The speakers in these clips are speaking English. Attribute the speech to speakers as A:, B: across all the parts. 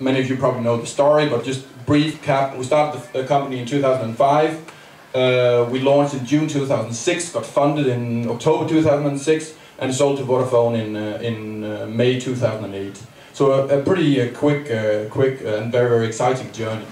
A: many of you probably know the story, but just brief cap. We started the company in 2005. We launched in June 2006, got funded in October 2006, and sold to Vodafone in May 2008. So a pretty quick and very, very exciting journey.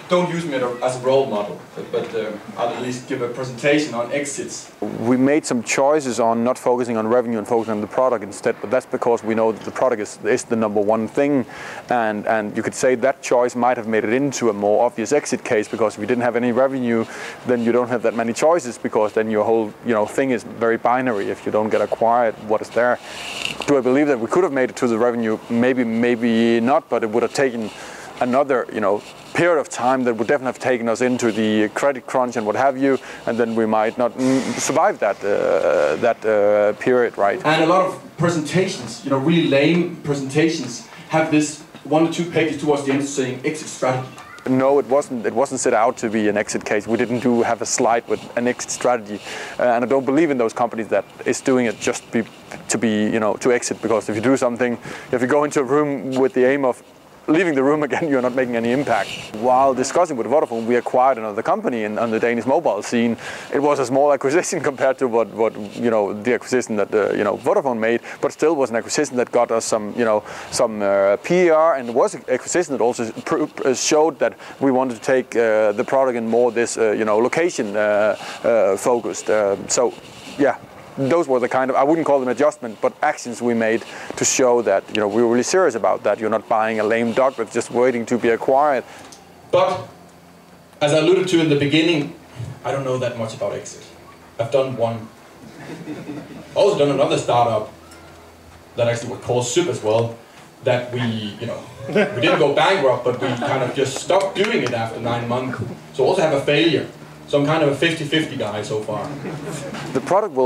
A: Don't use me as a role model, but I'll at least give a presentation on exits.
B: We made some choices on not focusing on revenue and focusing on the product instead, but that's because we know that the product is the number one thing, and you could say that choice might have made it into a more obvious exit case, because if you didn't have any revenue, then you don't have that many choices, because then your whole thing is very binary. If you don't get acquired, what is there? Do I believe that we could have made it to the revenue? Maybe not, but it would have taken another period of time that would definitely have taken us into the credit crunch and what have you, and then we might not survive that period, right?
A: And a lot of presentations, really lame presentations, have this 1 to 2 pages towards the end saying exit strategy.
B: No, it wasn't set out to be an exit case. We didn't have a slide with an exit strategy, and I don't believe in those companies that is doing it just to exit. Because if you do something, if you go into a room with the aim of leaving the room again, you're not making any impact. While discussing with Vodafone, we acquired another company on the Danish mobile scene. It was a small acquisition compared to what the acquisition that Vodafone made, but still was an acquisition that got us some PR, and it was an acquisition that also showed that we wanted to take the product in more this location focused. So yeah. Those were the kind of, I wouldn't call them adjustment, but actions we made to show that we were really serious about that. You're not buying a lame duck that's just waiting to be acquired.
A: But as I alluded to in the beginning, I don't know that much about exit. I've done one. Also done another startup that actually was called SIP as well. That we didn't go bankrupt, but we kind of just stopped doing it after 9 months. So also have a failure. So I'm kind of a 50-50 guy so far.
B: The product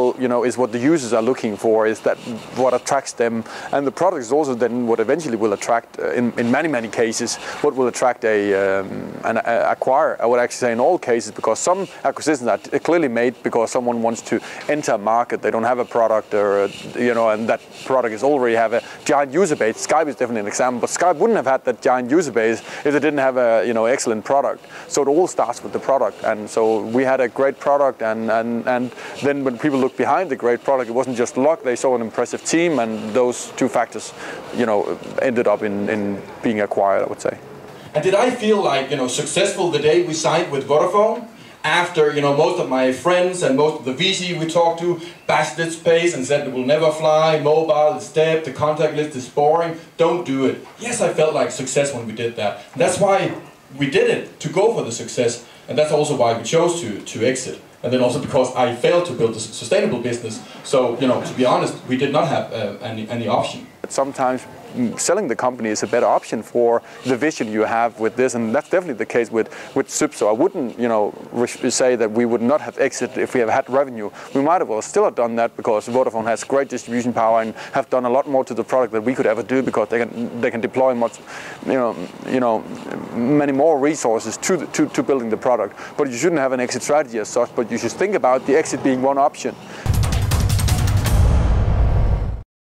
B: is what the users are looking for, is that what attracts them, and the product is also then what eventually will attract, in many cases, what will attract an acquirer. I would actually say in all cases, because some acquisitions are clearly made because someone wants to enter a market, they don't have a product, or and that product is already have a giant user base. Skype is definitely an example, but Skype wouldn't have had that giant user base if they didn't have a excellent product. So it all starts with the product, and so we had a great product, and then when people looked behind the great product, it wasn't just luck. They saw an impressive team, and those two factors, ended up in being acquired, I would say.
A: And did I feel like successful the day we signed with Vodafone? After most of my friends and most of the VC we talked to bashed this space and said it will never fly, mobile is dead, the contact list is boring, don't do it. Yes, I felt like success when we did that. And that's why we did it, to go for the success. And that's also why we chose to exit. And then also because I failed to build a sustainable business. So, to be honest, we did not have any option.
B: Sometimes selling the company is a better option for the vision you have with this, and that's definitely the case with SIP. So I wouldn't say that we would not have exited if we have had revenue. We might have well still have done that, because Vodafone has great distribution power and have done a lot more to the product than we could ever do, because they can deploy much many more resources to building the product. But you shouldn't have an exit strategy as such, but you should think about the exit being one option.